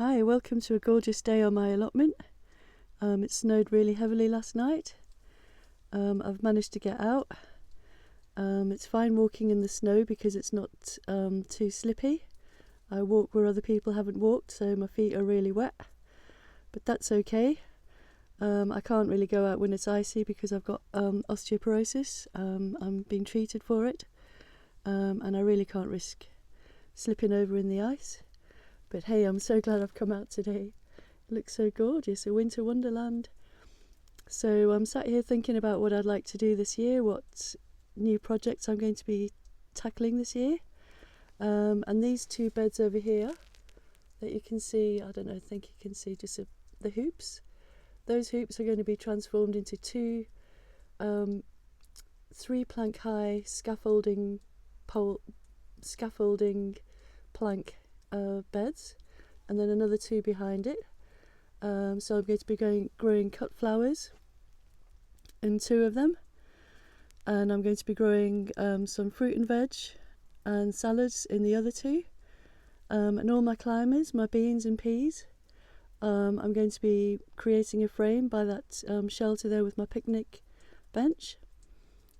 Hi, welcome to a gorgeous day on my allotment. It snowed really heavily last night. I've managed to get out. It's fine walking in the snow because it's not too slippy. I walk where other people haven't walked, so my feet are really wet, but that's okay. I can't really go out when it's icy because I've got osteoporosis. I'm being treated for it, and I really can't risk slipping over in the ice. But hey, I'm so glad I've come out today. It looks so gorgeous, a winter wonderland. So I'm sat here thinking about what I'd like to do this year, what new projects I'm going to be tackling this year. And these two beds over here that you can see, I think you can see just the hoops. Those hoops are going to be transformed into two 3-plank high scaffolding plank beds, and then another two behind it. So I'm going to be growing cut flowers in two of them, and I'm going to be growing some fruit and veg and salads in the other two, and all my climbers, my beans and peas. I'm going to be creating a frame by that shelter there with my picnic bench,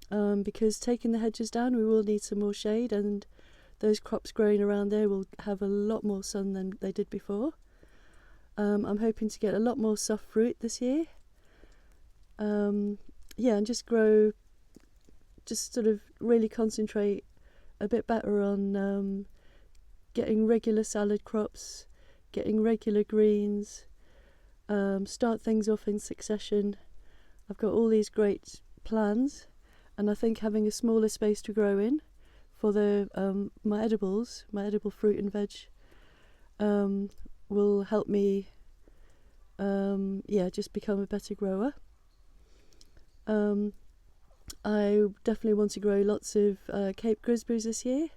because taking the hedges down we will need some more shade, and those crops growing around there will have a lot more sun than they did before. I'm hoping to get a lot more soft fruit this year. And just sort of really concentrate a bit better on getting regular salad crops, getting regular greens, start things off in succession. I've got all these great plans, and I think having a smaller space to grow in for my edible fruit and veg will help me just become a better grower. I definitely want to grow lots of Cape gooseberries this year.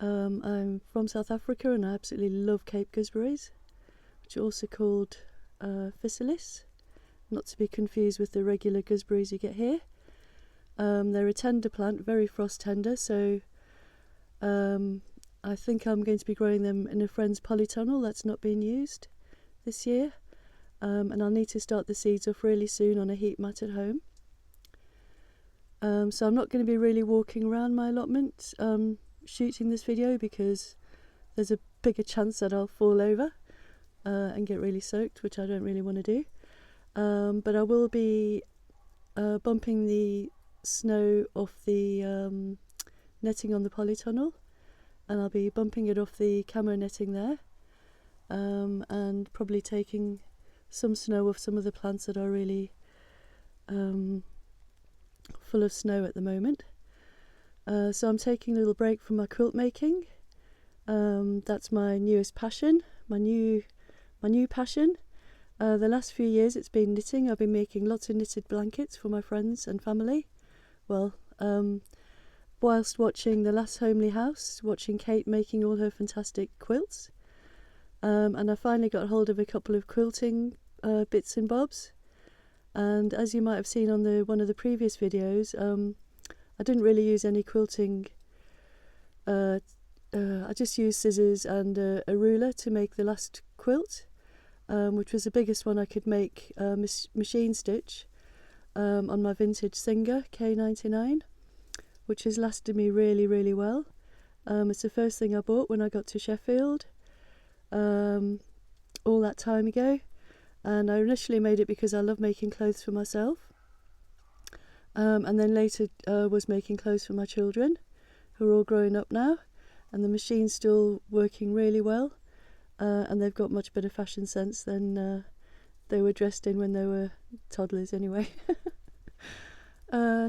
I'm from South Africa and I absolutely love Cape gooseberries, which are also called physalis, not to be confused with the regular gooseberries you get here. They're a tender plant, very frost tender, so I think I'm going to be growing them in a friend's polytunnel that's not been used this year, and I'll need to start the seeds off really soon on a heat mat at home. So I'm not going to be really walking around my allotment shooting this video because there's a bigger chance that I'll fall over and get really soaked, which I don't really want to do. But I will be bumping the snow off the netting on the polytunnel, and I'll be bumping it off the camo netting there, and probably taking some snow off some of the plants that are really full of snow at the moment. So I'm taking a little break from my quilt making. That's my newest passion, my new passion. The last few years it's been knitting. I've been making lots of knitted blankets for my friends and family. Well, whilst watching The Last Homely House, watching Kate making all her fantastic quilts. And I finally got hold of a couple of quilting bits and bobs. And as you might have seen on one of the previous videos, I didn't really use any quilting. I just used scissors and a ruler to make the last quilt, which was the biggest one I could make machine stitch on my vintage Singer K99, which has lasted me really, really well. It's the first thing I bought when I got to Sheffield all that time ago, and I initially made it because I love making clothes for myself, and then later was making clothes for my children, who are all growing up now, and the machine's still working really well, and they've got much better fashion sense than they were dressed in when they were toddlers anyway.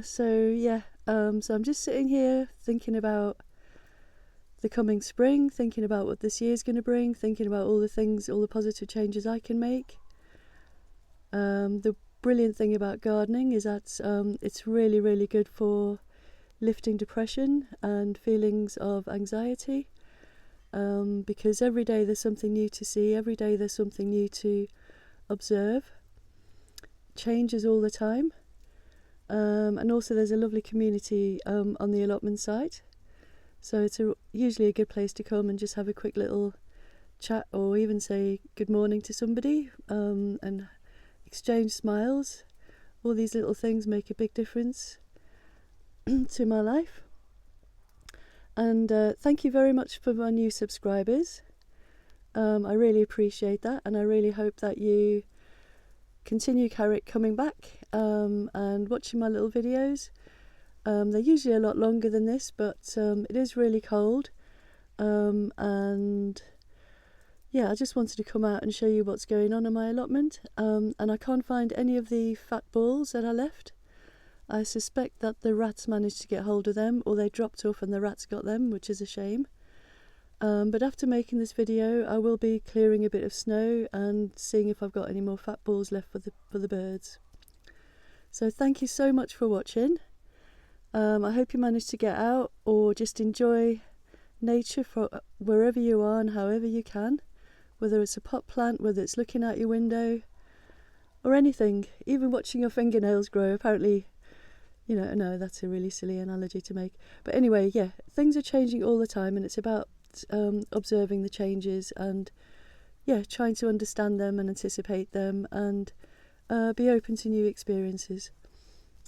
So I'm just sitting here thinking about the coming spring, thinking about what this year's going to bring, thinking about all the positive changes I can make. The brilliant thing about gardening is that it's really, really good for lifting depression and feelings of anxiety, because every day there's something new to see, every day there's something new to observe. Changes all the time, and also there's a lovely community on the allotment site, so it's usually a good place to come and just have a quick little chat or even say good morning to somebody, and exchange smiles. All these little things make a big difference to my life. And thank you very much for my new subscribers. I really appreciate that, and I really hope that you continue coming back and watching my little videos. They're usually a lot longer than this, but it is really cold, and yeah, I just wanted to come out and show you what's going on in my allotment. And I can't find any of the fat balls that I left. I suspect that the rats managed to get hold of them, or they dropped off and the rats got them, which is a shame. But after making this video, I will be clearing a bit of snow and seeing if I've got any more fat balls left for the birds. So thank you so much for watching. I hope you managed to get out or just enjoy nature for wherever you are and however you can, whether it's a pot plant, whether it's looking out your window or anything, even watching your fingernails grow. Apparently, you know, no, that's a really silly analogy to make, but anyway, yeah, things are changing all the time, and it's about observing the changes and yeah, trying to understand them and anticipate them and be open to new experiences.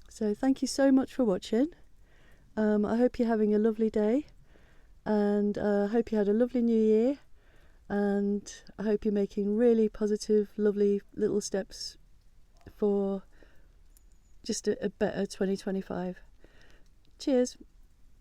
So thank you so much for watching. I hope you're having a lovely day, and I hope you had a lovely new year, and I hope you're making really positive, lovely little steps for just a better 2025. Cheers.